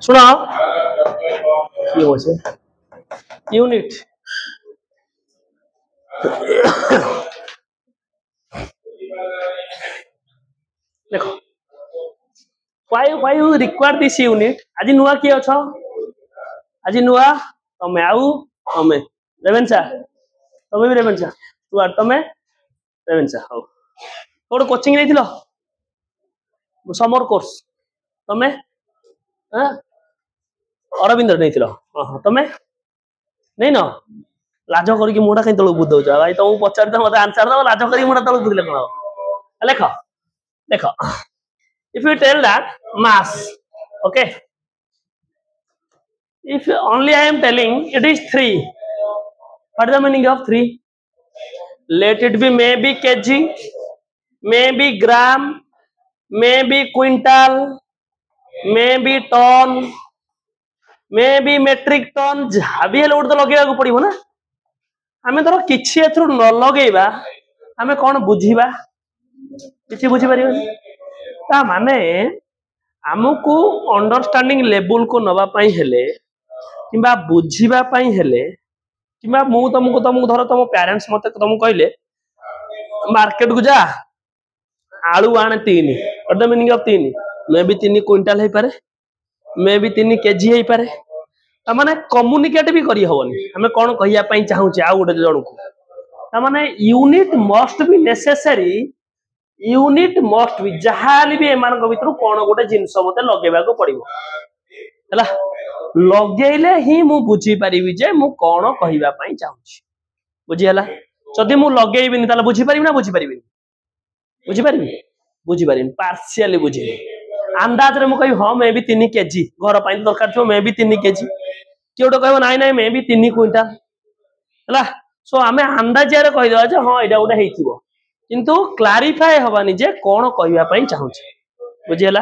सुना ये बोलছে यूनिट देखो why you require this unit आज नुआ किए अछ आज नुआ तमे आउ तमे रेवेन्सा तमे भी रेवेन्सा तू आर तमे रेवेन्सा हो कोड कोचिंग लेथिलो समर कोर्स तमे हां अरविंद नेथिलो हां तमे नहीं न लाज करके मुडा कहीं तळु बुझ दउछ भाई तुम पचार मत आंसर दो लाज करके मुडा तळु बुझले कोन लेख देखो if you tell that mass okay if only I am telling it is 3 what is the meaning of 3 let it be maybe kg maybe gram maybe quintal maybe ton maybe metric ton जहाँ भी हेले तो लगेगा पड़ो ना आम धर किसी एथु न लगेबा आम कौन बुझीबा किसी बुझी पारिबा ता माने आमको अंडरस्टैंडिंग लेवल को नवा पाई हेले किंबा बुझीबा पाई हेले किंबा मु तुमको धर तुम पेरेंट्स मते तुम कहले मार्केट को जा आलू आने 3 व्हाट द मीनिंग ऑफ 3 मे भी 3 क्विंटल हे पारे मे भी 3 केजी हे पारे ता माने कम्युनिकेट भी करी हबनी हमें कोन कहिया पई चाहू छी आ गोटे जण को ता माने unit must be necessary unit must be जहाली भी एमान को भीतर कोन गोटे जिंस मते लगेबा को पड़िबो हला लगेले ही मु बुझी परिबी जे मु कोन कहिबा पई चाहू छी बुझी हला जदी मु लगेइबिनी ताला बुझी परिबी ना बुझी परिबी बुझी परिबी पार्शियली बुझी अंदाज रे मु कहि हां मे भी 3 केजी घर पई दरकार छ मे भी 3 केजी कियोटो कहबो नाइ नाइ मे भी 3 क्विंटल हला सो आमे अंदाज रे कहि दवा जे हां एडा उडा हेइथिबो किंतु क्लारिफाई हबानी जे कोन कहिबा पई चाहू छी बुझी हला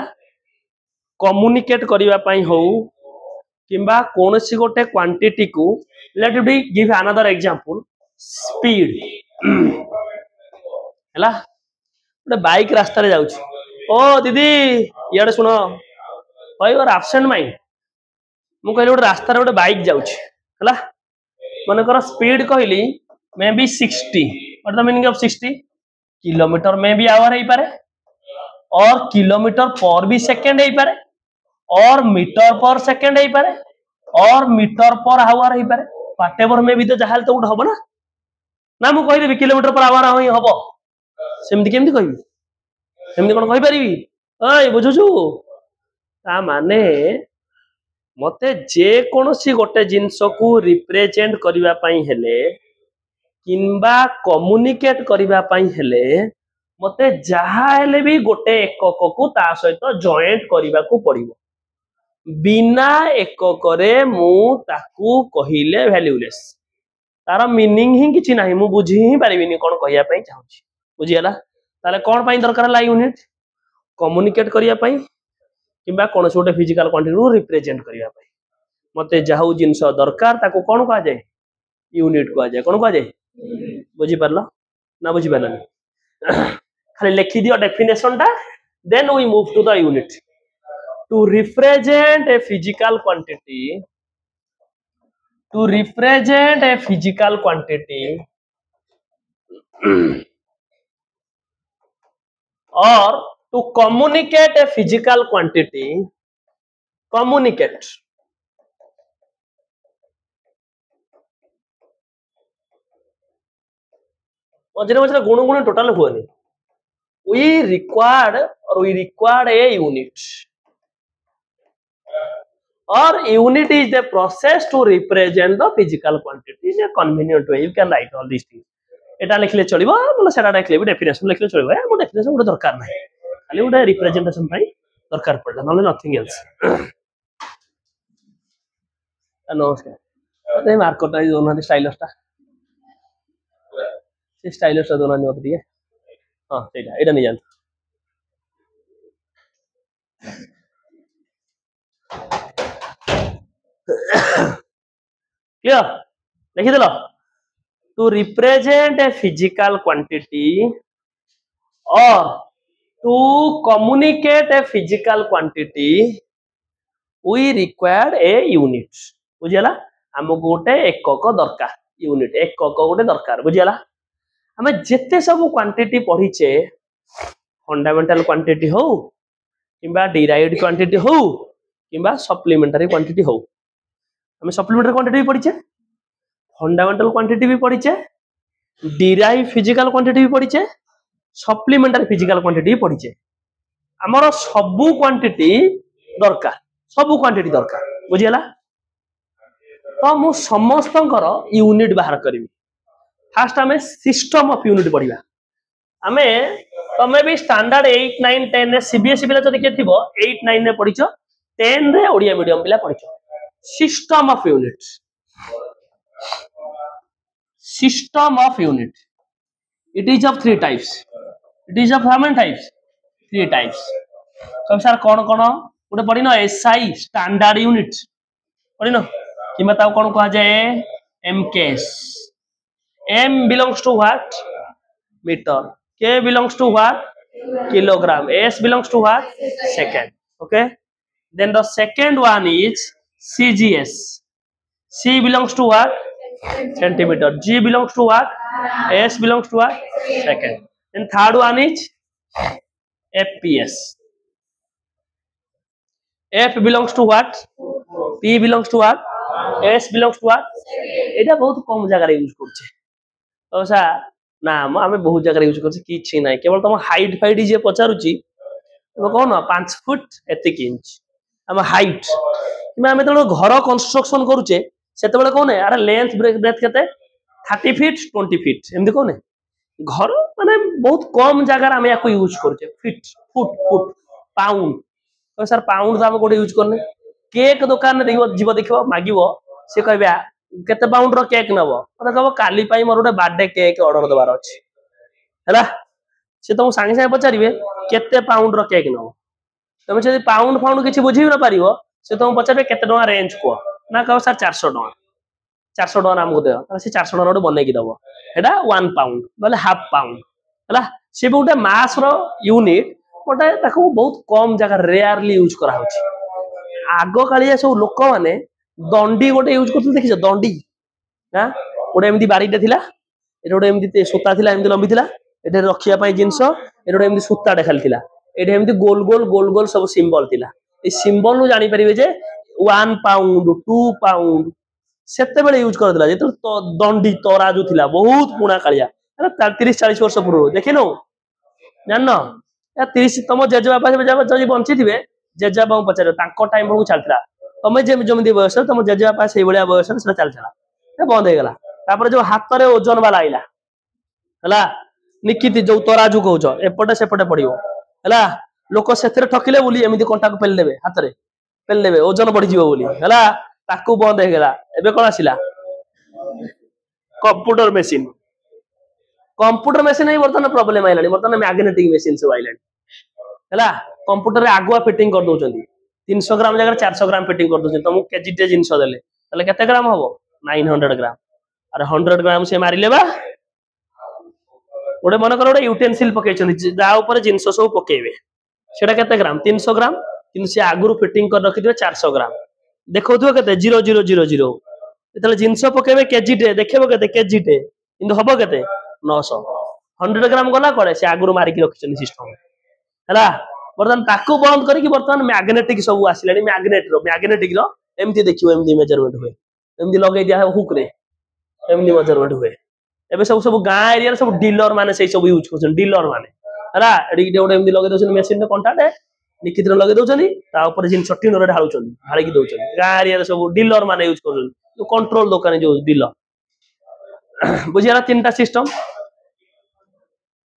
कम्युनिकेट करिबा पई हो किंबा कोनसी गोटे क्वांटिटी को let be give another example speed हला गोटे बाइक रास्ता रे जाउछ ओ दीदी याडे सुनो भाई और एब्सेंट माइंड मु कहले गोटे रास्ता रे गोटे बाइक जाउछ हला माने कर स्पीड कहली may be 60 what the meaning of 60 kilometre में भी आवर हे पारे और किलोमीटर पर भी सेकंड हे पारे और मीटर पर सेकंड हे पारे और मीटर पर आवर हे पारे व्हाटएवर में भी तो जहाल तो उठ हबो ना ना मु कहि देबी किलोमीटर पर आवर होई हबो सेमति केमति कहबी सेमति कोन कहि परिबी ओय बुझुछु ता माने मते जे कोनोसी गोटे जिंस को रिप्रेजेंट करिवा पई हेले किंबा कम्युनिकेट करिवा पई हेले मते जहा हेले भी गोटे एकक को ता सहित जॉइंट करिवा को पड़िबो बिना एकक रे मु ताकू कहिले वैल्यूलेस तार मीनिंग ही किछि नाही मु बुझी ही पारिबिनी कोन कहिया पई चाहू छी बुझी हला ताले कोन पई दरकार ला यूनिट कम्युनिकेट करिया पई किंबा कोनोस गोटे फिजिकल क्वांटिटी को रिप्रेजेंट करिया पई मते जाहु जिंस दरकार ताको कोन कहा जाय यूनिट कहा जाय कोन कहा जाय बुझी परलो ना बुझी परलो खाली लिखि दियो डेफिनेशन टा then we move to the unit to represent a physical quantity or to communicate a physical quantity communicate मझे मझे गुण गुण टोटल हुए we required a unit or unit is the process to represent the physical quantity in a convenient way you can write all these things एटा लिखले चलिबो मतलब सेटा लिखले भी डेफिनेशन लिखले चलिबो ए मो डेफिनेशन गुड दरकार नै खाली गुड रिप्रेजेंटेशन पई दरकार पड़ला नले नथिंग एल्स नमस्कार ए मार्कर टा दोना स्टाइलस टा से स्टाइलस टा दोना नोट दिए हां सेटा एटा नै जान क्लियर लिखि देलो to represent a physical quantity or to communicate a physical quantity we required a unit बुझीगला हमको गोटे एकक दरकार यूनिट एकक गोटे दरकार बुझीगला आम जिते सब क्वांटिटी पढ़ीचे फंडामेंटल क्वांटिटी हो किंबा डिराइव्ड क्वांटिटी हो किंबा सप्लीमेंटरी क्वांटिटी हो हमें सप्लीमेंटरी क्वांटिटी भी पढ़ीचे फंडामेंटल क्वांटिटी भी पढ़ीचे डिराइव फिजिकल क्वांटिटी भी पढ़ीचे सप्लीमेंटरी फिजिकल क्वांटिटी भी पढ़ीचे आमर सबु क्वांटिटी दरकार सबु क्वांटिटी दरकार बुझीगला तो मु समस्त यूनिट बाहर करी फास्ट आम सिस्टम ऑफ यूनिट पढ़ा आम तमें भी स्टैंडर्ड 8 9 10 रे सीबीएसई पिला जदि के थिबो 8 9 रे पढ़िचो 10 रे ओडिया मीडियम पिला पढ़िचो system of unit it is of 3 types it is of how many types 3 types कब सर कौन कौन गोटे पढ़ी न एसआई स्टैंडर्ड यूनिट पढ़ी न कि ताऊ कौन कहा जाए MKS M belongs to what? Meter. K belongs to what? Kilogram. S belongs to what? Second. Okay. Then the second one is CGS. C belongs to what? Centimeter. G belongs to what? S belongs to what? Second. Then third one is FPS. F belongs to what? P belongs to what? S belongs to what? এটা बहुत कम जगह use करछे ओसा ना आम बहुत जगह use कर ना केवल तुम हाइट फाइट जी पचारूची कौन 5 फुट एतिक इंच आम हाइट आम जो घर कंस्ट्रक्शन करुचे से कौन यार लेंथ ब्रेथ के 30 फीट 20 फीट एमती कौन घर माने बहुत कम जगह आम या यूज करुचे feet foot foot pound sir pound तो आम गोटे यूज करने केक दुकान जीव देख मागिब सी कह केते पाउंड रो केक नबो मते कहबो काली पाई मोर गोटे बर्थडे केक ऑर्डर दबार अछि हैला से तुम सांगे सांगे पचारिबे केते पाउंड रो केक नबो तुम जे पाउंड फाउंड किछि बुझि न पारिबो से तुम पचारबे केते टका रेंज को ना कहबो सर 400 टका नाम दे से 400 टका गोटे बनै कि दबो एटा 1 पाउंड बोले हाफ पाउंड हैला से गोटे मास रो यूनिट गोटे ताको बहुत कम जगह रेयरली यूज करा होछि आगो कालिया सब लोक माने दंडी गोटे यूज करते देखिछ दंडी ना गोटे एमती बारीटे थिला एटा गोटे एमती सूता थिला एमती लंबी थिला एटे रखिया पई जिंस एटा गोटे एमती सूताटे खाली थिला एटे एमती गोल गोल गोल गोल सब सिंबल थिला ए सिंबल नु जानि परिबे जे 1 पाउंड 2 पाउंड सेते बेले यूज करथिला जे तो दंडी तराजू थिला बहुत पुणा कालिया अरे 30 40 वर्ष पूर्व देखिनो जाननो या 30 तम जेजेबापा जब बंची थिबे जेजेबापा पचार तांको टाइम बेलू चलथिला तमें जमी बयस तुम जेजेबापा से भाया बयस चलता बंद हो गला जो हाथ में ओजन वाला आईला है निकिति जो तराजू कौच एपटे सेपटे पड़ो है लोक से ठकिले बोली एमती कंटा को पेलदेवे हाथ में पेलदेवे ओजन बढ़ी है बंद हो गला एबे कौन आसिला कंप्यूटर मेसीन ही बर्तमान प्रोब्लेम आइलानी बर्तमान मैग्नेटिक मेसीन सब आइलानी है कंप्यूटर आगुआ फिटिंग कर दउचंदी 300 ग्राम जगह 400 ग्राम फिटिंग कर दउचंदी तुमको केजीटे जिंस देले तले केते ग्राम हबो 900 ग्राम अरे 100 ग्राम से मारिले बा गोटे मन कर गोटे यूटेंसिल पकैछंदी जा ऊपर जिंस सब पकेबे सेटा केते ग्राम 300 ग्राम किंतु से आगुरु फिटिंग कर रखिदिबे 400 ग्राम देखौथुबो केते 0000 एतले जिंस पकेबे केजीटे देखबो केते केजीटे किंतु हबो केते 900 100 ग्राम गला करे से आगुरु मारि के रखिछंदी सिस्टम हैला बर्तमान ताको बंद करके बर्तमान मैग्नेटिक सब आसिलानी मैग्नेटिक रो एमती देखियो एमती मेजरमेंट हुए एमती लगे दिया हुक रे एमती मेजरमेंट हुए एबे सब सब गां एरिया सब डीलर माने से सब यूज करछन डीलर माने हैला एडी गोटे एमती लगे दोछन मशीन में कंटाटे निकित रे लगे दोछन ता ऊपर जिन छट्टी नरे ढालुछन ढाली की दोछन गां एरिया सब डीलर माने यूज करछन तो कंट्रोल दुकान जो डीलर बुझियाला तीनटा system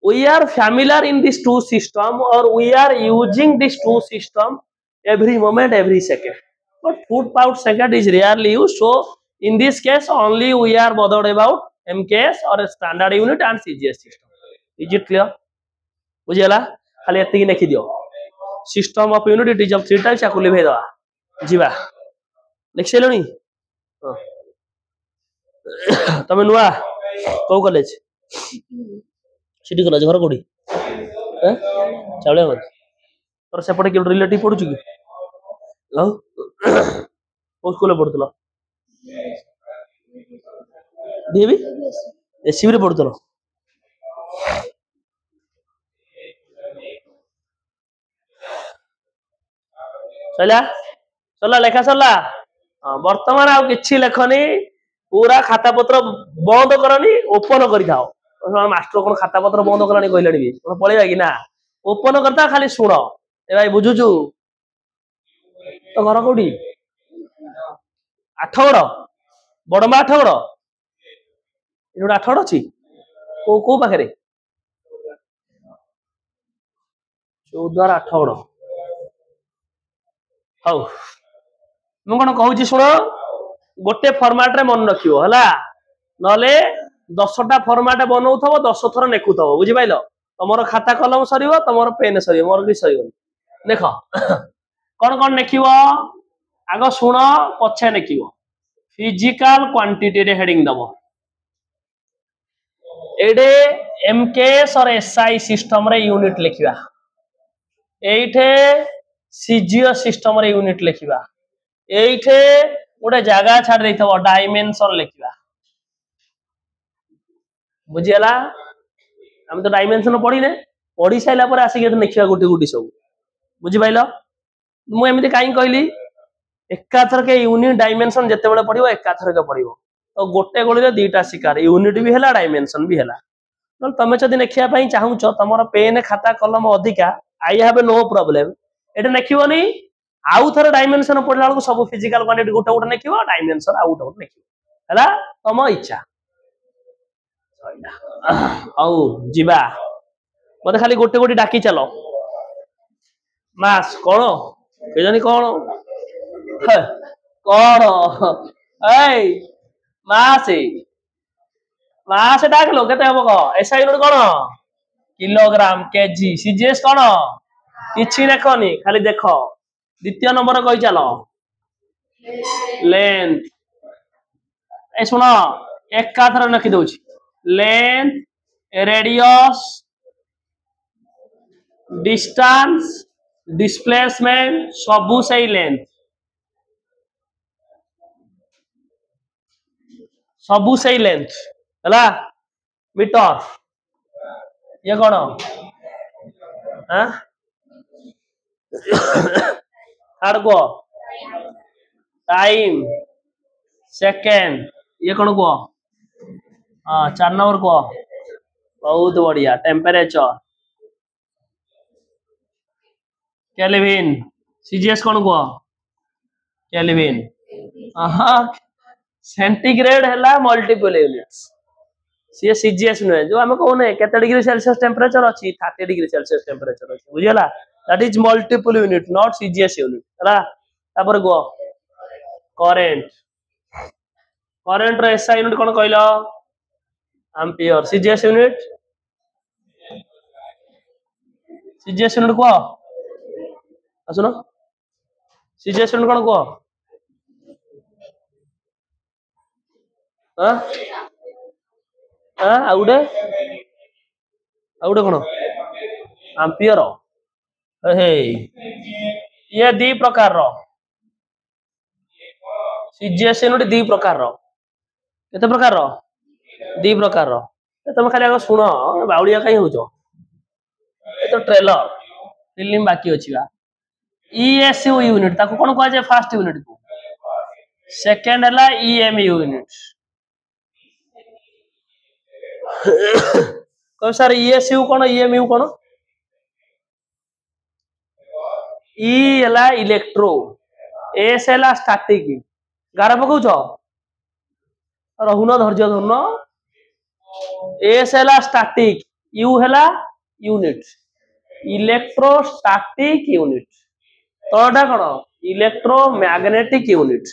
we are familiar in these two system or we are using these two system every moment every second but foot pound second is rarely used so in this case only we are bothered about MKS or a standard unit and CGS system is it clear बुझियाला खाली एति लिखि दियो system of unit it is of 3 types याकु live दवा जीवा लिखसेलोनी तमे नुआ को college city college घर कोडी चावले मत तोर सेपटे के रिलेटिव पडुछु कि କୋଉ ସ୍କୁଲରେ ପଢୁଥିଲ? ଡିଏଭି ଏସିବି ରେ ପଢୁଥିଲ? ସରିଲା ସରିଲା ଲେଖା ସରିଲା। ବର୍ତ୍ତମାନ ଆଉ କିଛି ଲେଖନି, ପୁରା ଖାତା ପତ୍ର ବନ୍ଦ କରନି, ଓପନ କରିଥାଅ। ମାଷ୍ଟର କଣ ଖାତା ପତ୍ର ବନ୍ଦ କଲାଣି କହିଲାଣି ବି, କଣ ପଳେଇବା କି? ନା, ଓପନ କରିଥାଅ, ଖାଲି ଶୁଣ। ଏ ଭାଇ ବୁଝୁଛୁ? ତ ଘର କୋଉଠି? ଆଠଗଡ? ବଡମା ଆଠଗଡ? ଏଠି ଗୋଟେ ଆଠଗଡ ଅଛି? କୋଉ ପାଖରେ? ଚୌଦ୍ୱାର ଆଠଗଡ। ହଉ, ମୁଁ କଣ କହୁଛି ଶୁଣ। ଗୋଟେ ଫର୍ମାଟ ରେ ମନେ ରଖିବ ହେଲା, ନହେଲେ 10ଟା ଫର୍ମାଟ ବନଉଥିବ, 10 ଥର ଲେଖୁଥିବ। ବୁଝିପାଇଲ? ତମର ଖାତା କଲମ ସରିବ, ତମର ପେନ୍ ସରିବ, ମୋର କିଛି ସରିବନି। ଦେଖ କଣ କଣ ଲେଖିବ ଆଗ ଶୁଣ, ପଛେ ଲେଖିବ। ଫିଜିକାଲ କ୍ୱାଣ୍ଟିଟି ହେଡିଂ ଦବ। ଏଇଠି एमकेएस और एसआई सिस्टम रे यूनिट लिखिबा। एइठे सीजीओ सिस्टम रे यूनिट लिखिबा। एइठे गोटे जगह छाड़ देइथबो, डायमेंशन लिखिबा। बुझियला? हम तो डायमेंशन पढ़ी ने, पढ़ी साइला पर आसी के लिखिबा गुटी गुटी सब। बुझि पाइलो? मु एमिति काई कहली, एकाथर के यूनिट डायमेंशन जते बेले पढ़िबो एकाथर के पढ़िबो, तो गोटे गोली रे दीटा शिकार, यूनिट भी हैला, डायमेंशन भी हैला। नल तमे जदि लिखिया पई चाहूछ, तमरो पेन खाता कलम अधिका, आई हैव नो प्रॉब्लम, एटा लिखिबोनी। आउ थरे डायमेंशन पढ़ला बेलको सब फिजिकल क्वांटिटी गोटे गोटे लिखिबो, डायमेंशन आउ गोटे लिखिबो, हैला तम इच्छा। आउ जिबा, मते खाली गोटे गोटे डाकी चलो। मास कोन केजनी कोन कोन ए मास मास डाक लो, केते हबो क? एसआई यूनिट कोन? Kilogram, KG. सीजीएस कोन? किछि देखनी, खाली देखो। द्वितीय नंबर कहि चलो, लेंथ। ए सुनो, एकाथर लिखि दउछि, लेंथ, रेडियस, डिस्टेंस, डिस्प्लेसमेंट, सबु सही लेंथ, सबु सही लेंथ हला। मीटर ये कोन? हां आर को टाइम, सेकेंड, ये कोन को? हां 4 नंबर को। बहुत बढ़िया। Temperature, kelvin. सीजीएस कोन को? केल्विन। हां सेंटीग्रेड हैला मल्टीपल यूनिट्स। सी सीजीएस नुहे, जो हम कहने केते डिग्री सेल्सियस टेम्परेचर अछि, 30 डिग्री सेल्सियस टेम्परेचर अछि। बुझियला? That is multiple unit, not CGS unit हला। तापर गो करंट, करंट रे एसआई यूनिट कोन कहलो? Ampere. CGS unit, CGS unit को असुनो, सीजीएस यूनिट कोन को? हां हां आउडे आउडे कोन? एम्पियर। हे ये दी प्रकार रो सीजीएस यूनिट, दी प्रकार रो। केते प्रकार रो? दी प्रकार रो। तमे खाली आगे सुनो, बाउलिया काई होचो? ए तो ट्रेलर फिल्म बाकी अछि बा। ईएसयू यूनिट ताको कोन कहै छै? फर्स्ट यूनिट को। सेकंड हला ईएमयू यूनिट। कहो सर ईएसयू कोन, ईएमयू कोन? ई हला इलेक्ट्रो, एस हला स्टैटिक। गारा पकौछो रहुन धैर्य धरन। एस हला स्टैटिक, यू हला यूनिट, इलेक्ट्रोस्टैटिक यूनिट। तोडा कोन? Electromagnetic unit.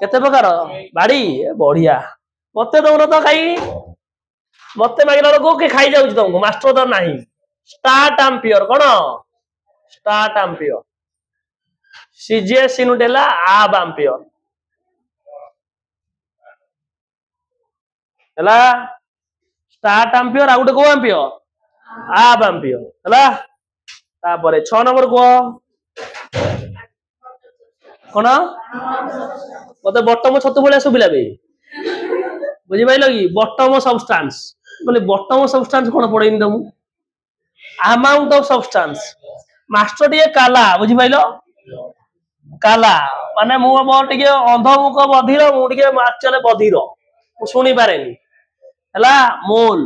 केते प्रकार? बाड़ी बढ़िया। मते दउन तो खाई, मते मागिला लोक के खाई जाउछ तुमको, मास्टर तो नाही। स्टार्ट एम्पियर कोन? Statampere. सीजीएस यूनिट हला आब एम्पियर हला। स्टार्ट एम्पियर आ गुटे को एम्पियर? आब एम्पियर हला। तापरे 6 नंबर को कौन मत बटम छतु भाया सुबिला बे बुझिपाइल कि बटम सबस्टांस बोले बटम सबस्टांस कौन पढ़ेनी तुम अमाउंट ऑफ सबस्टांस मास्टर टे काला बुझिपाइल काला माने मु टे अंधमुख बधिर मुझे एक्चुअली बधिर मु शुणी पारे है मोल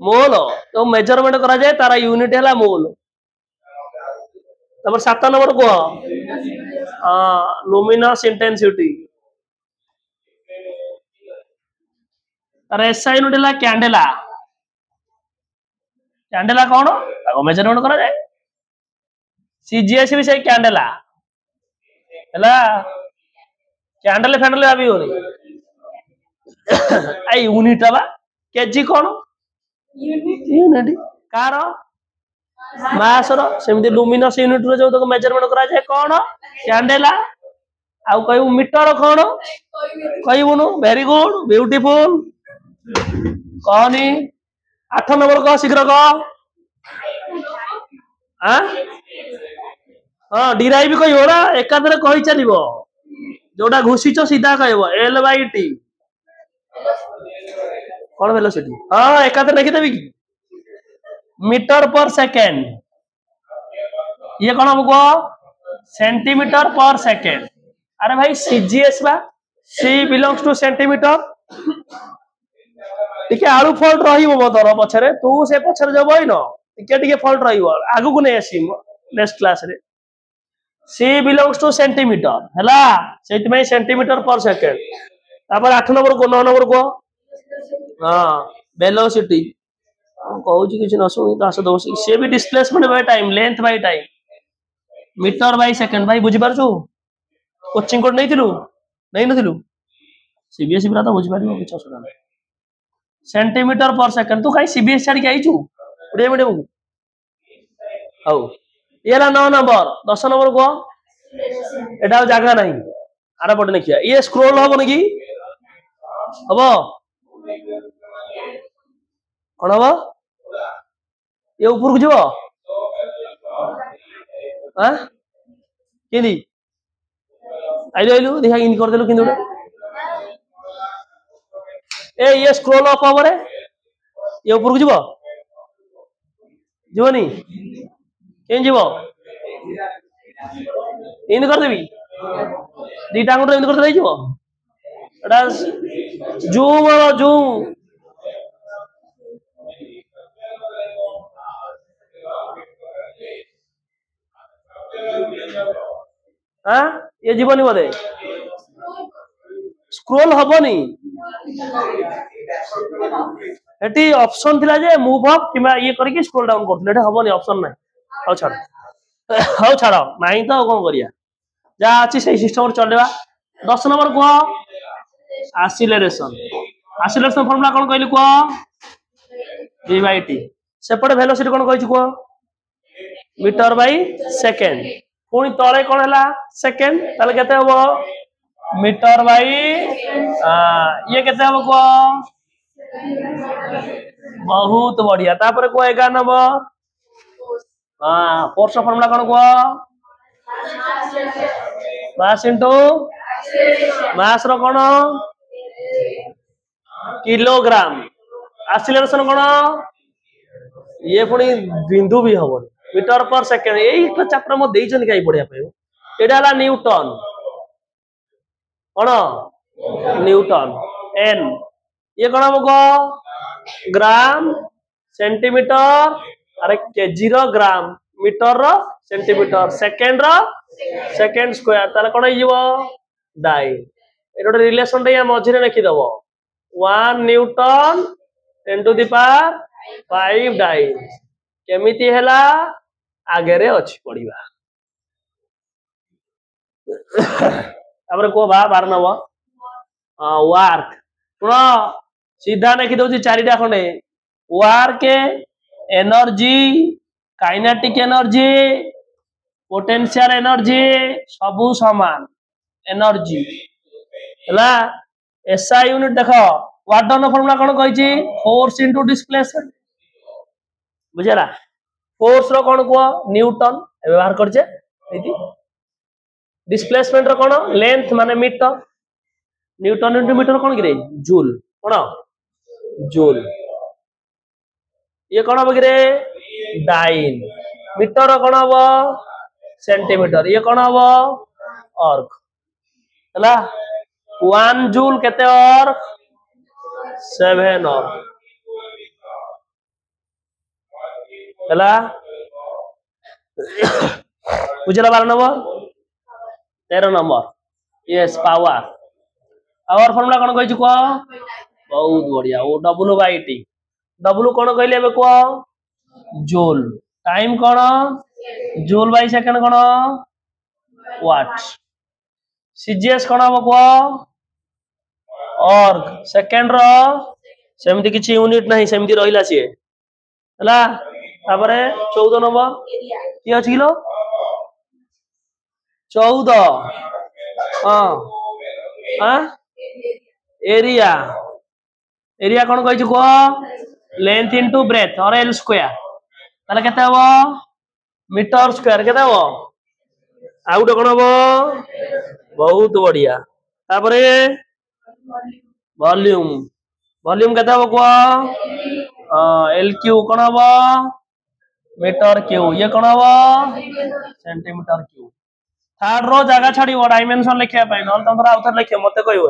मोल तो मेजरमेंट करा जाए तार यूनिट है मोल तब 7 नंबर कह लुमिनस इंटेंसिटी तार एसआई यूनिट है कैंडेला कैंडेला कौन मेजरमेंट करा जाए सीजीएस भी से कैंडेला है कैंडेल फैंडल भाभी होनी आई यूनिट बा केजी कौन यूनिट कार मास सेमती लुमिनस यूनिट जो तक मेजरमेंट करा जाए कौन कैंडेला आउ कहू मीटर कौन कहबुनु वेरी गुड ब्यूटीफुल कहनी 8 नंबर कह शीघ्र कह हाँ डिराइव कह ना एकाधरे कही चलो जोटा घुषिच सीधा कह एल बाई टी कौन वेलोसिटी हाँ एकाधरे लिखिदेवी कि मीटर पर सेकेंड ये कौन हम कह सेंटीमीटर पर सेकेंड अरे भाई सीजीएस बा सी बिलोंग्स टू सेंटीमीटर टिके आलू फॉल्ट रही तोर पछरे तू से पछरे जो बही न टिके फॉल्ट रही आगु को नहीं आसी नेक्स्ट क्लास रे सी बिलोंग्स टू सेंटीमीटर हैला सेति में सेंटीमीटर पर सेकेंड तापर 8 नंबर को 9 नंबर को हां वेलोसिटी कहू छी किछ न सुनी तास दोसी से भी displacement by time length by time metre by second भाई बुझी पारछु कोचिंग कोड नहीं थिलु नहीं नथिलु सीबीएसई बिना तो बुझी पारिबो किछ असुविधा नहीं सेंटीमीटर पर सेकेंड तू कहीं सीबीएस छाड़ी के आइछु उड़े मिडे मु हाउ ये ला 9 नंबर 10 नंबर को एटा जगह नहीं आरा पटे देखिया ये स्क्रॉल होबो नकी हबो कोन हबो ये ऊपर को जीवो हां केदी आइलो देखा इन कर देलु किंदु ए ये स्क्रॉल अप हबो रे ये ऊपर को जीवो जीवनी केन जीवो इन कर देबी दीटा अंगुठ इन कर दे जीवो एटा जूम जूम हाँ ये जीवनी बोधे स्क्रोल हबनी एटी ऑप्शन थिला जे मूव अप किबा ये करके स्क्रॉल डाउन करथले एटा हबनी ऑप्शन नै हाउ छाड़ नहीं तो कोन करिया जा अछि सही सिस्टम चलेबा 10 नंबर को एक्सीलरेशन फार्मूला कोन कहली को v by t सेपटे वेलोसिटी कोन कहछि को मीटर बाय सेकेंड पुनी तळे कोन हला सेकेंड ताले केते हबो मीटर बाय ये केते हबो को बहुत बढ़िया तापर को 11 नंबर हां फोर्स फार्मूला कोन को मास इनटू मास रो कोन किलोग्राम एक्सीलरेशन कोन ये पुनी बिंदु भी हबो मीटर पर सेकेंड एई चैप्टर म देइछन काई पढिया पयो एडा हला न्यूटन कोन न्यूटन एन ये कोन हमको ग्राम सेंटीमीटर अरे केजी रो ग्राम मीटर रो सेंटीमीटर सेकेंड रो सेकेंड स्क्वायर तार कोन हिजो डाई एडो रिलेशन रे मझिरे लिखि दबो 1 newton 10 to the power 5 dyne केमिति हैला आगे रे अछि पढिबा तापर को बा 12 नंबर वर्क सुनो सीधा लिखि दउची चारिटा खंडे work energy kinetic energy potential energy सबु समान एनर्जी हला एसआई यूनिट देखो वाटन फार्मूला कोन कहिची फोर्स इनटू डिस्प्लेसमेंट बुझला फोर्स रो कोन को न्यूटन व्यवहार करछे एति डिस्प्लेसमेंट रो कोन लेंथ माने मीटर न्यूटन इनटू मीटर कोन कि जूल कोन जूल ये कोन हम कि डाइन मीटर कोन हम सेंटीमीटर ये कोन हम अर्क हला 1 जूल केते अर्क 7 अर्क हला बुझला 12 number 13 number yes power power formula कोन कहै छु को बहुत बढ़िया ओ डब्ल्यू बाय टी डब्ल्यू कोन कहले एबे को जूल टाइम कोन जूल बाय सेकंड कोन वाट सीजीएस कोन हम को अर्ग सेकंड रो सेमति किछि यूनिट नहीं सेमति रहिला सी हला तापरे 14 नंबर की अछि किलो 14 हां हां एरिया एरिया कोन कहै छु को लेंथ इनटू ब्रेथ और एल स्क्वायर ताले केते हबो मीटर स्क्वायर केते हबो आउट कोन हबो बहुत बढ़िया तापरे वॉल्यूम वॉल्यूम केते हबो को एल क्यू कोन हबो मीटर क्यू ये कोन हबो सेंटीमीटर क्यू थर्ड रो जगह छाड़ीबो डायमेंशन लिखिया पाई न तंत्र आउथर लिखे मते कहबो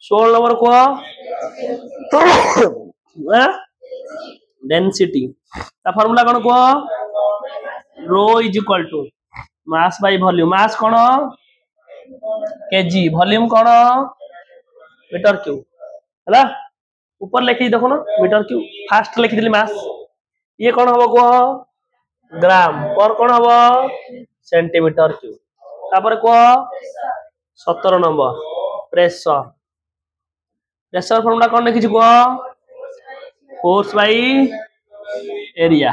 16 नंबर को डेंसिटी ता फार्मूला कोन को rho is equal to mass by volume mass कोन केजी वॉल्यूम कोन मीटर क्यूब हला ऊपर लिखि देखो ना मीटर क्यूब फास्ट लिखि दिली मास ये कोन हबो को ग्राम पर कोन हबो सेंटीमीटर क्यूब तापर को 17 नंबर प्रेशर प्रेशर फार्मूला कोन लिखि को फोर्स बाय एरिया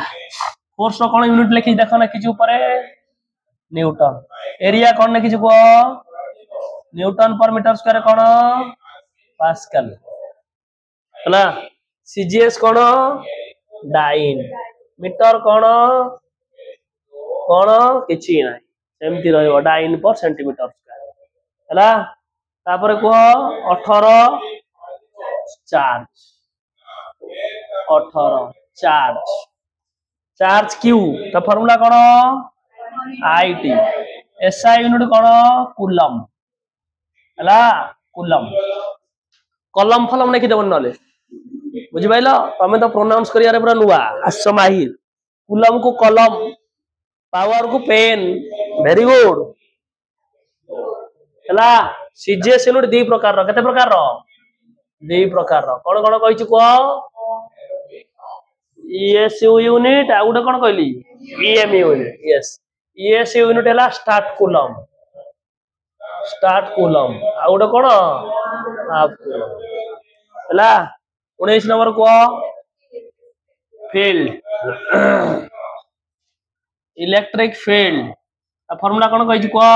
फोर्स रो कोन यूनिट लिखि देखो ना किछि ऊपर न्यूटन एरिया कोन लिखि को न्यूटन पर मीटर स्क्वायर कोन पास्कल हला सीजीएस कोन डाइन मीटर कोन कोन किछि नै सेमति रहइबो डाइन पर सेंटीमीटर स्क्वायर हला तापर को 18 चार्ज 18 चार्ज चार्ज क्यू तो formula cone IT SI unit cone coulomb हला कूलम कलम फलम नहीं देबन नले बुझि पाइलो तमे तो प्रोनाउंस करियारे पूरा नुवा आसो माहिर कूलम को कलम पावर को पेन वेरी गुड हला सीजीएस यूनिट दी प्रकार रो केते प्रकार रो दी प्रकार रो कोन कोन कहि छु को ईएसयू यूनिट आ उडे कोन कहली EM unit yes ESU unit हला स्टार्ट कूलम आ उडे कोन हाफ कूलम हला 19 नंबर को फील्ड इलेक्ट्रिक फील्ड आ फार्मूला कोन कहि छु को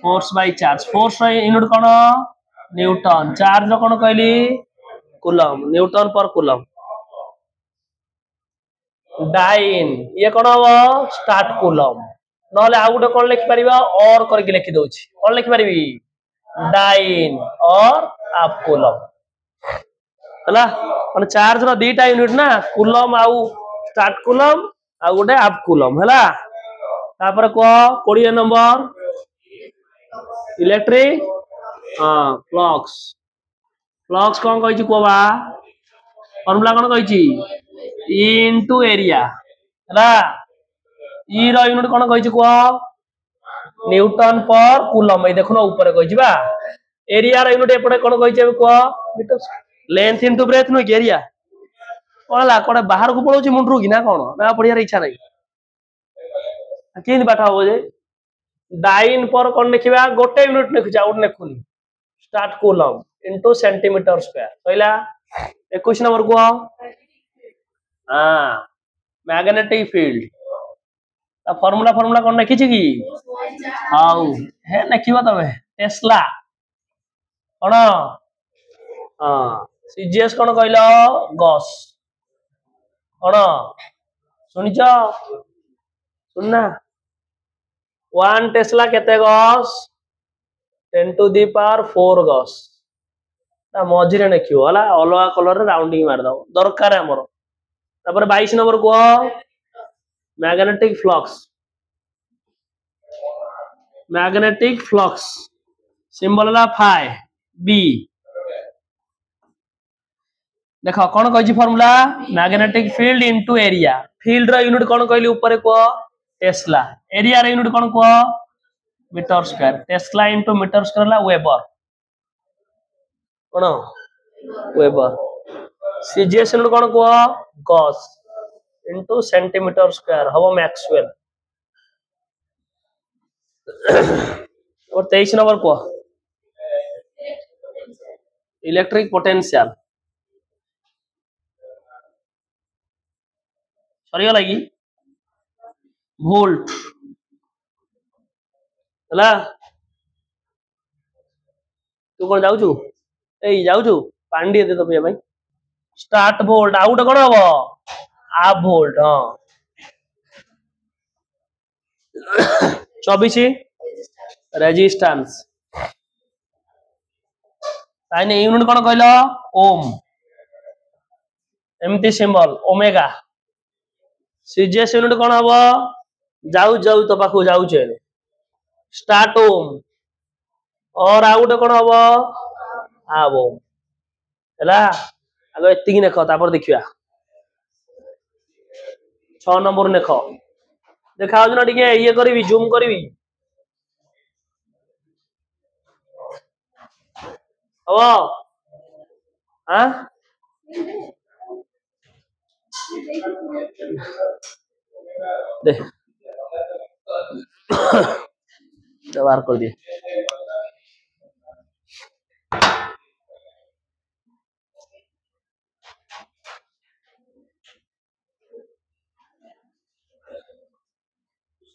force by charge force unit कोन न्यूटन चार्ज कोन कहली coulomb newton per coulomb dyne ये कोन हो स्टार्ट कूलम नले आ गुटे कोन लिखि परिबा और करके लिखि दोछि कोन लिखि परिबी डाइन और हाफ कूलम हला माने चार्ज रो दीटा यूनिट ना कूलम आउ स्टार्ट कूलम आ गुटे हाफ कूलम हला तापर को 20 नंबर इलेक्ट्रिक फ्लक्स फ्लक्स कोन कहै छी कोबा फार्मूला कोन कहै छी इनटू एरिया हला ई रो यूनिट कोन कहै छी को न्यूटन पर कूलम ए देखनो ऊपर कहै छी बा एरिया रो यूनिट एपडे कोन कहै छी को मीटर लेंथ इनटू ब्रेथ नो कि एरिया कोला कोडे बाहर को पळौची मुंडरू कि ना कोन ना पढियार इच्छा नै किन बाटा हो जे डाइन पर कोन लिखिबा गोटे यूनिट लिखि आउट लिखुनी statcoulomb into centimetre square कहला 21 नंबर को मैग्नेटिक फील्ड ता फार्मूला फार्मूला कोन लिखि छी की हाउ हे लिखिबा तबे टेस्ला कोन सीजीएस कोन कहलो गॉस कोन सुनिछ सुनना 1 टेस्ला केते gauss 10 to the power 4 gauss मझिरे लिखियो हला अलग कलर रे राउंडिंग मार दो दरकार हमर तापर 22 नंबर को मैग्नेटिक फ्लक्स सिंबल ला फाई बी देखो कौन कहि formula magnetic field into area field रो यूनिट कौन कहली ऊपर को टेस्ला एरिया रो यूनिट कौन को metre square tesla into metre square ला वेबर कौन वेबर सीजीएस यूनिट कौन को गॉस इनटू सेंटीमीटर स्क्वायर हबो मैक्सवेल और 23 नंबर को इलेक्ट्रिक पोटेंशियल सरीगला कि वोल्ट हला तू कौन जाऊछु ए जाऊछु पांडी दे तो पिया भाई स्टार्ट वोल्ट आउट कौन हबो हाफ वोल्ट हां 24 रेजिस्टेंस ताइने यूनिट कौन कहलो ओम एमटी सिंबल ओमेगा सीजीएस यूनिट कौन हबो जाऊ जाऊ तो पाखु जाऊ छे स्टार्ट ओम और आउट कौन हबो हाफ ओम हला आगे एतिकी नेखो तापर देखिया 6 नंबर नेखो देखा ना टिके ये करबी जूम करबी हबो हां दे बार कर दिए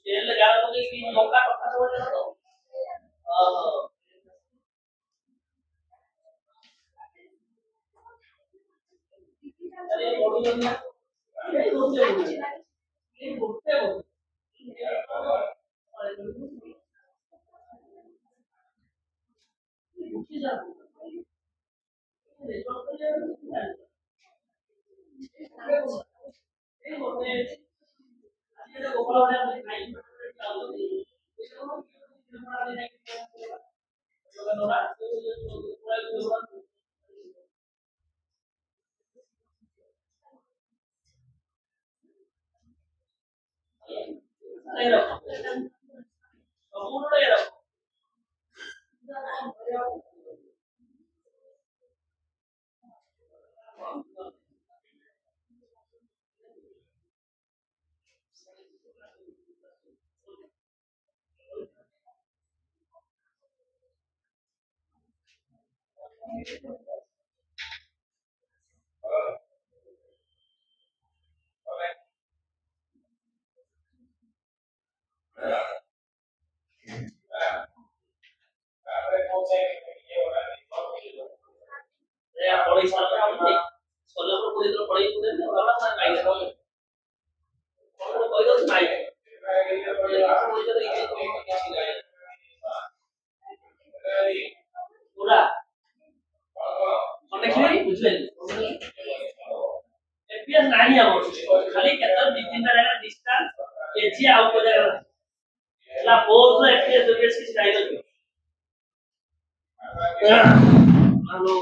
तेल लगा तो कि मौका पक्का समझ ना तो अरे बॉडी में ये घुटते पढ़ाई साल में हम नहीं सोलह को पूरी तरह पढ़ाई पूरे नहीं वाला ना नहीं है और कोई तो नहीं है पूरा कनेक्शन बुझले एपीएस नहीं है खाली केतर तीन तरह का डिस्टेंस एजी आउट हो जाएगा ला फोर्स एपीएस एपीएस की चाहिए हेलो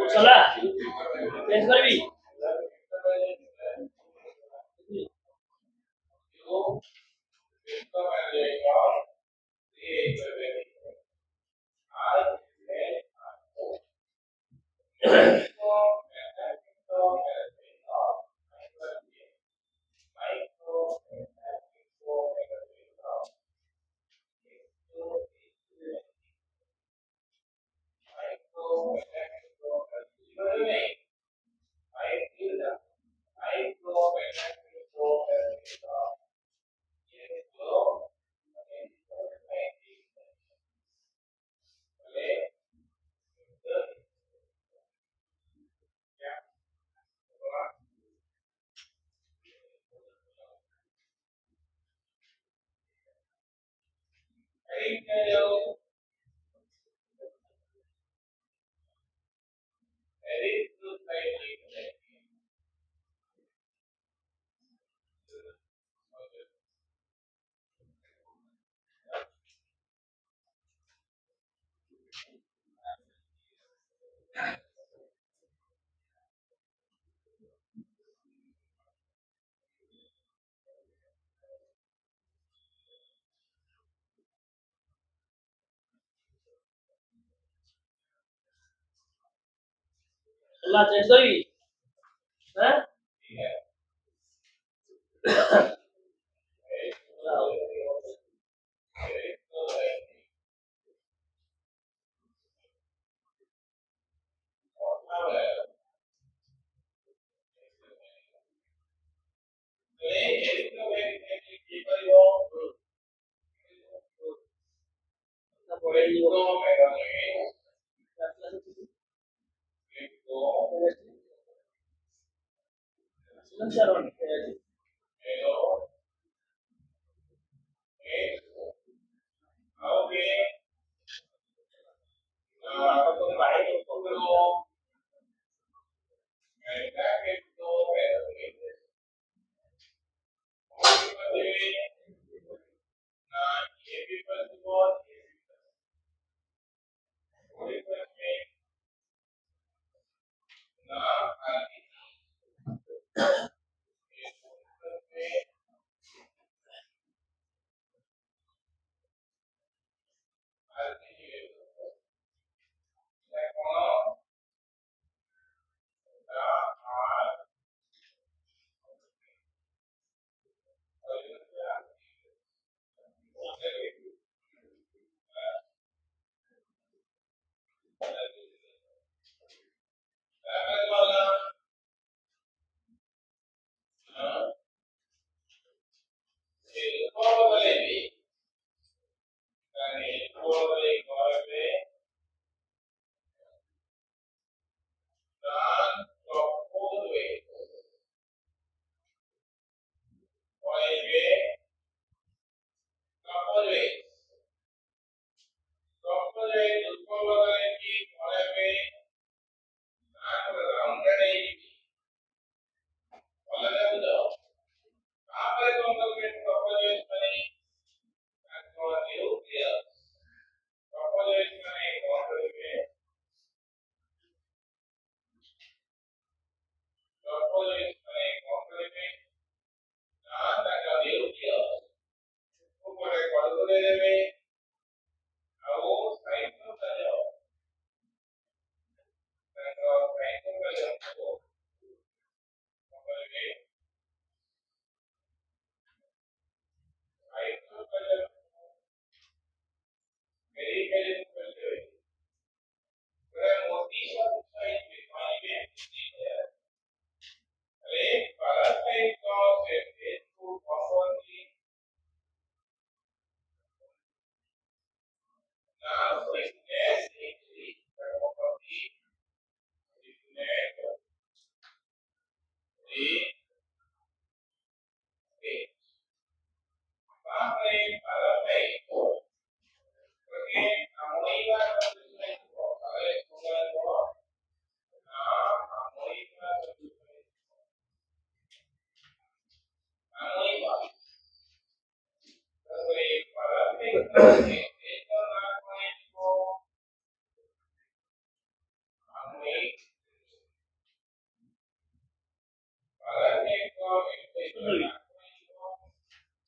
चला चेंज करबी चला चेंज करबी हैं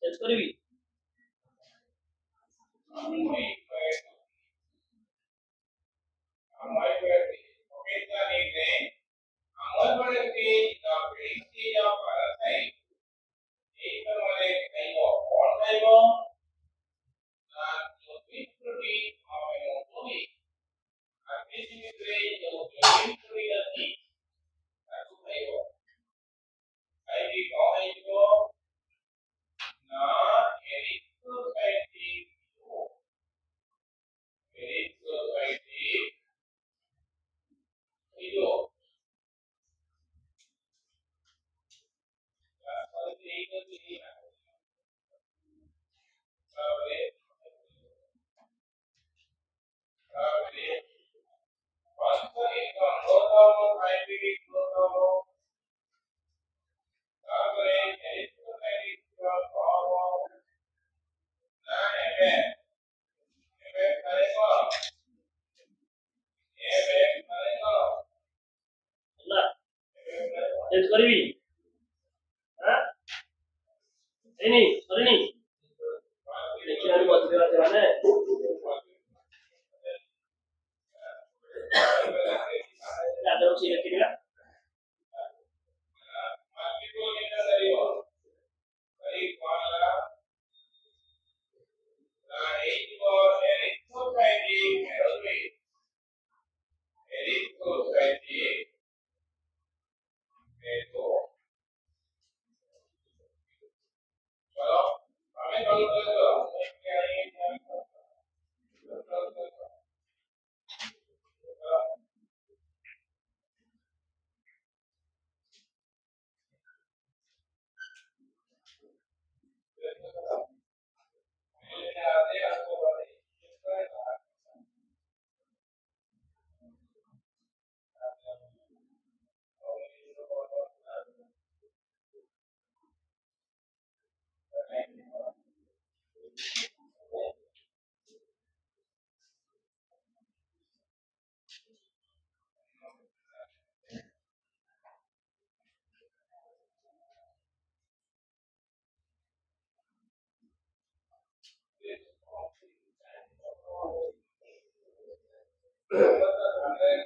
চেঞ্জ করিবি ହେଲା ଚେଞ୍ଜ କରିବି ହାଁ ହେଇନି ସରିନି ଦେଖିବା ମଝିରେ ଅଛି ମାନେ ଆଦର ଅଛି ଦେଖିବା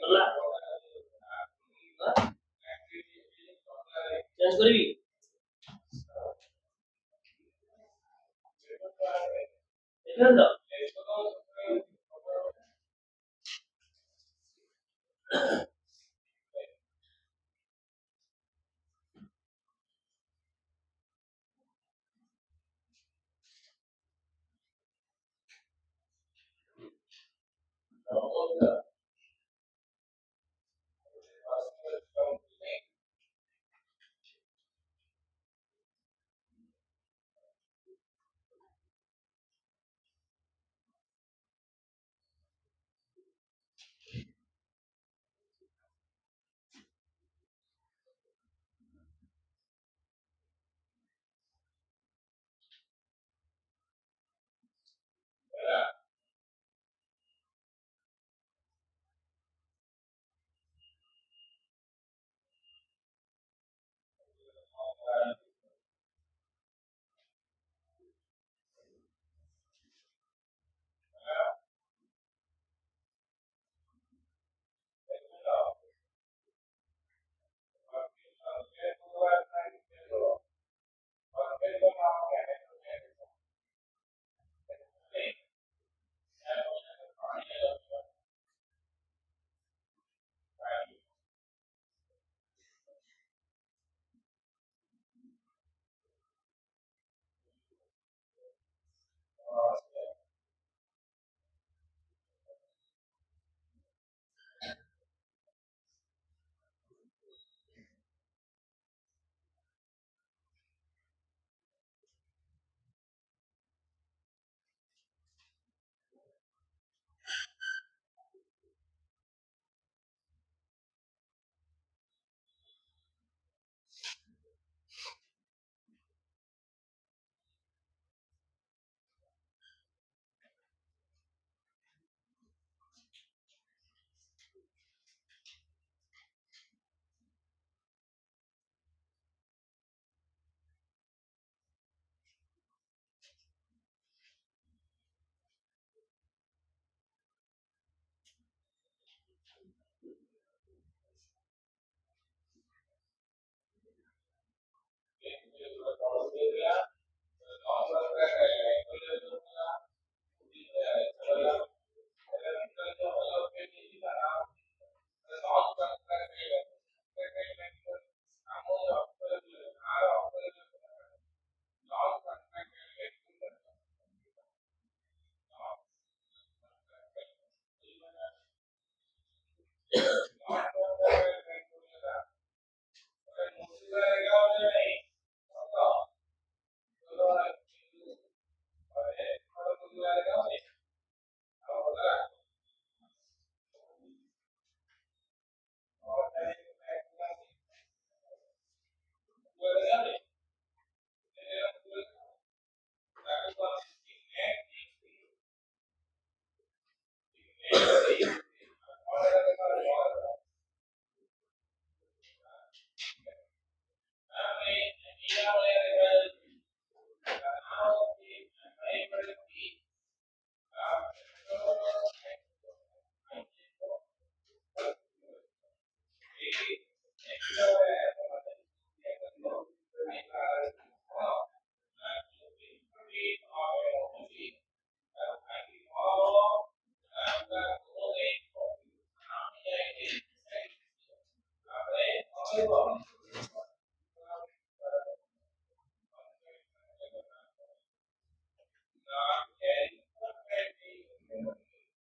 ହେଲା ଚେଞ୍ଜ କରିବି ଦେଖିଲ ତ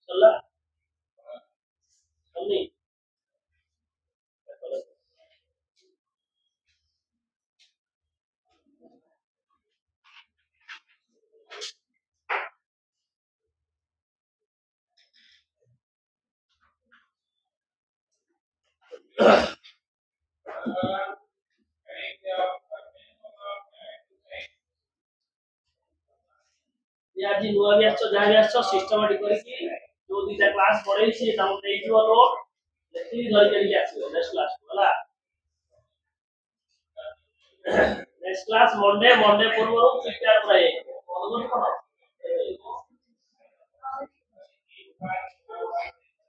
चला चलनी ये आज नुआ भी आछो जहा भी आछो सिस्टमैटिक करी जो दुटा क्लास पढ़े छी ताम देई दियो नोट लेखि धरि करी आछो नेक्स्ट क्लास होला नेक्स्ट क्लास मंडे पूर्व प्रिपेयर कराए अनुमति कोन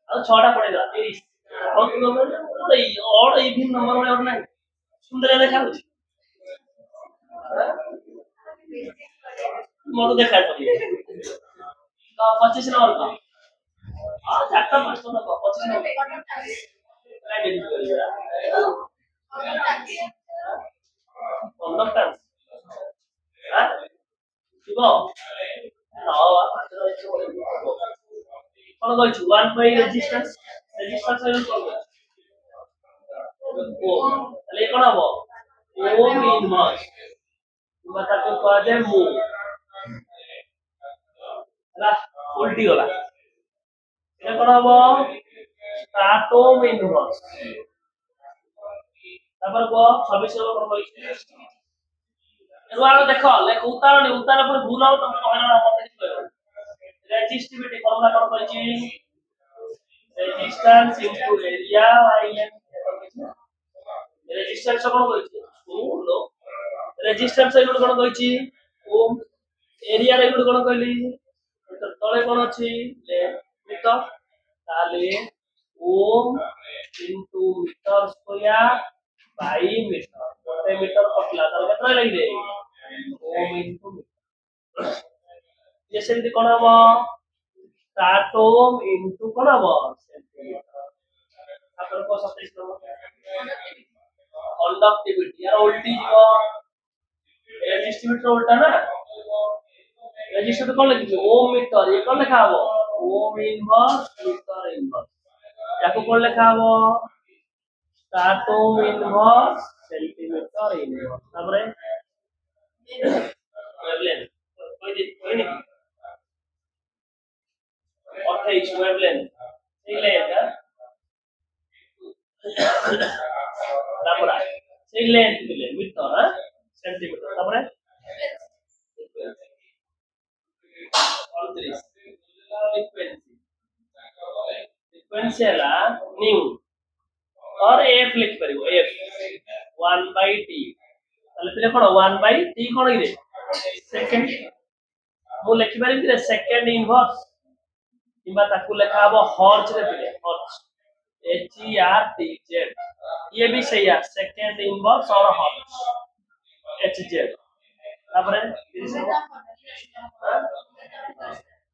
ଆଉ 6ଟା ପଡେगा 30 ଆଉ ଗୋଟେ ଅଡ ଇଭିନ ନମ୍ବର ଭଳିଆ ଗୋଟେ ନାହିଁ ସୁନ୍ଦର ଦେଖାଉଛି ମତେ ଦେଖାଯାଉଛି ତ 25 ନମ୍ବର का हां 4टा 5टा नंबर 25 नंबर काय डेली करिया कंडक्टर हां शिव हां कौन कहू 1 बाय रेजिस्टेंस रेजिस्टेंस कौन ओ তাহলে কোন হবো ওম ইনভার্স কিংবা তাকে কোয়া যায় মু ହେଲା উল্টি গলা এটা কোন হবো স্ট্রাটোম ইনভার্স তারপর কো 26 নম্বর কোন কইছি এবার দেখো লেখ উত্তরণী উত্তর পুরো ভুল হবে তোমরা কইনা না মতে কিছু কইবে রেজিস্টিভিটি ফর্মুলা কোন কইছি রেজিস্ট্যান্স ইনটু এরিয়া আইএন रेजिस्टेंस कोन कहछि लो रेजिस्टेंस एगुड कोन कहछि ओम एरिया रे एगुड कोन कहली तो तळे कोन अछि ले मीटर ताले ohm into metre square by metre गोटे मीटर कटला त केतना लागि दे ओम इनटू ये सेमति कोन हबो स्टार्टोम इनटू कोन हबो सेंटीमीटर अपन को 27 नंबर कंडक्टिविटी यार उल्टी जीव रेजिस्टिविटी उल्टा ना रेजिस्टिविटी कौन लिखी ओम मीटर ये कौन लिखा हबो ओम इनवर्स मीटर इनवर्स याको कौन लिखा हबो स्टार्टोम इनवर्स सेंटीमीटर इनवर्स तापरे वेवलेंथ कोई नहीं 28 वेवलेंथ ठीक है तापरा से लेंथ मिले मीटर हां सेंटीमीटर तापरे 38 फ्रीक्वेंसी फ्रीक्वेंसी है न्यू और f लिख परिबो f 1 by t ताले पिले कोन 1 by t कोन रे सेकंड मु लिखि परिबि रे सेकंड इनवर्स किबा ताकू लिखा हबो हर्ट्ज रे पिले hertz H E R T Z ये भी सही है सेकंड इनवर्स और हर्ट्ज H Z तापर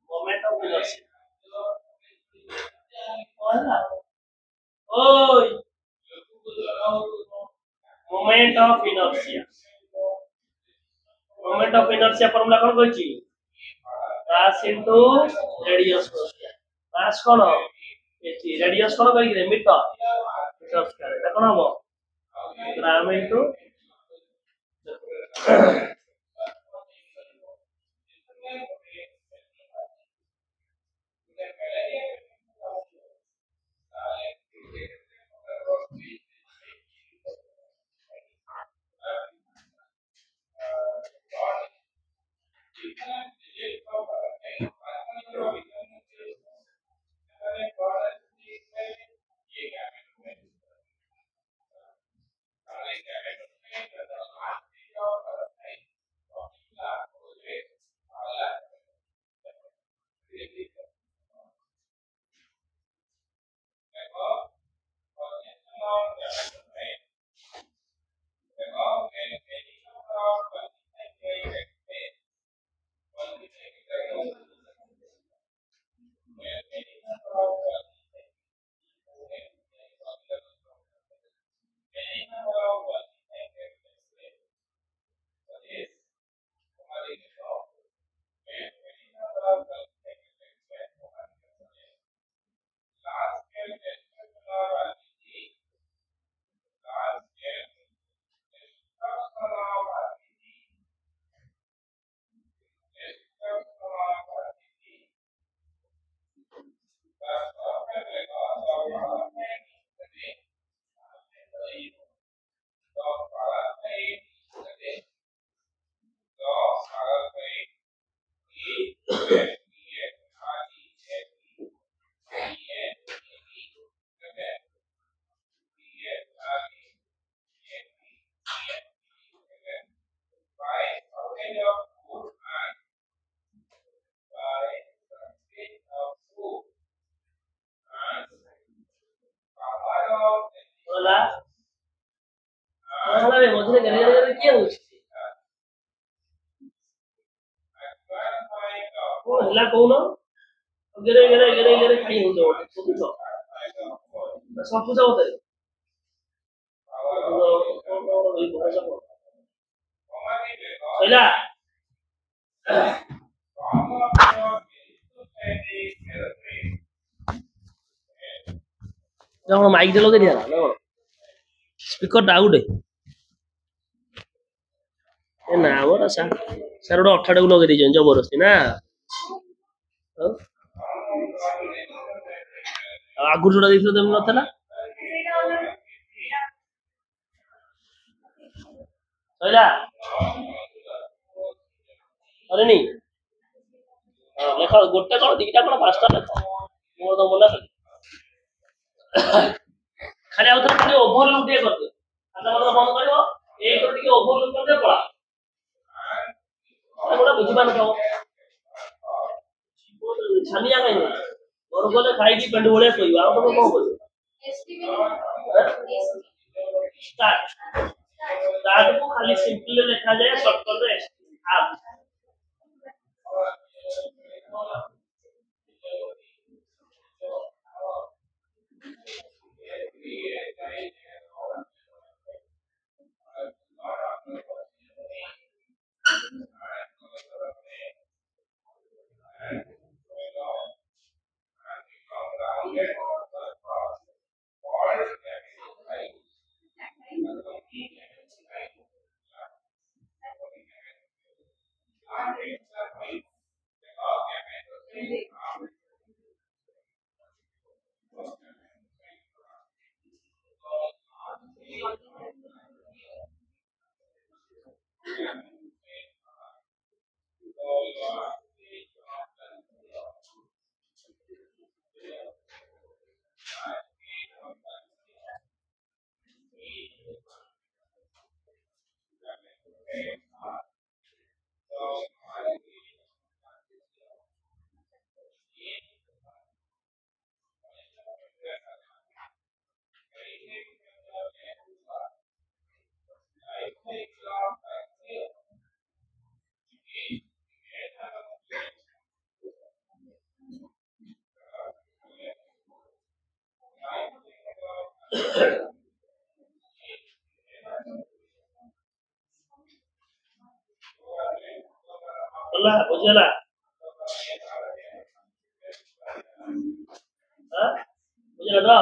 मोमेंट ऑफ इनर्शिया ओय मोमेंट ऑफ इनर्शिया फार्मूला कोन कहछि मास इनटू रेडियस मास कोन एची रेडियस कोन कहि रे मीटर मीटर स्क्वायर এটা কোন হবো গ্রাম ইনটু ହେଲା ହେଲା ରେ ମଝିରେ ଗେରେ ଗେରେ ଗେରେ କିଏ ହଉଛି କଣ ହେଲା କହୁନ ଗେରେ ଗେରେ ଗେରେ ଗେରେ ଖାଇ ହଉଛ ଗୋଟେ ସବୁଛ ସବୁ ଯାଉ ତରେ ସଇଲା କଣ ମାଇକ୍ ଟେ ଲଗେଇ ଦିଆ ନା କଣ ସ୍ପିକର ଟା ଗୋଟେ ଏ ନା ମୋର ସାର୍ ଗୋଟେ ଅଠାଟାକୁ ଲଗେଇ ଦେଇଛନ୍ତି ଜବରଦସ୍ତି ନା ଆଉ ଆଗରୁ ଯୋଉଟା ଦେଇଥିଲ ତେମେ ନଥିଲା ସଇଲା ସରିନି ଲେଖ ଗୋଟେ କଣ ଦିଟା କଣ ପାଞ୍ଚଟା ଲେଖ ମୋର ତ ମନେ ଖାଲି ଆଉ ଥରେ ଖାଲି ଓଭରଲୋଡ ଟିକେ କରିଦିଅ ଖାତା ପତ୍ର ବନ୍ଦ କରିବ ଏଇଥର ଟିକେ ଓଭରଲୋଡ କରିଦିଅ ପଳା ଗୋଟା ବୁଝିପାରୁନଥିବ ଛାନିଆ କାହିଁ ଘରକୁ ଗଲେ ଖାଇକି ପେଣ୍ଡୁ ଭଳିଆ ଶୋଇବା ଆଉ ତମେ କଣ କରିବ ଷ୍ଟାର୍ଟକୁ ଖାଲି ସିମ୍ପଲ ଲେଖାଯାଏ ସର୍ଟକଟରେ ଆପ୍ ହେଲା ବୁଝିଲା ବୁଝିଲା ତ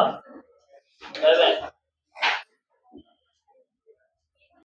ବାଏ ବାଏ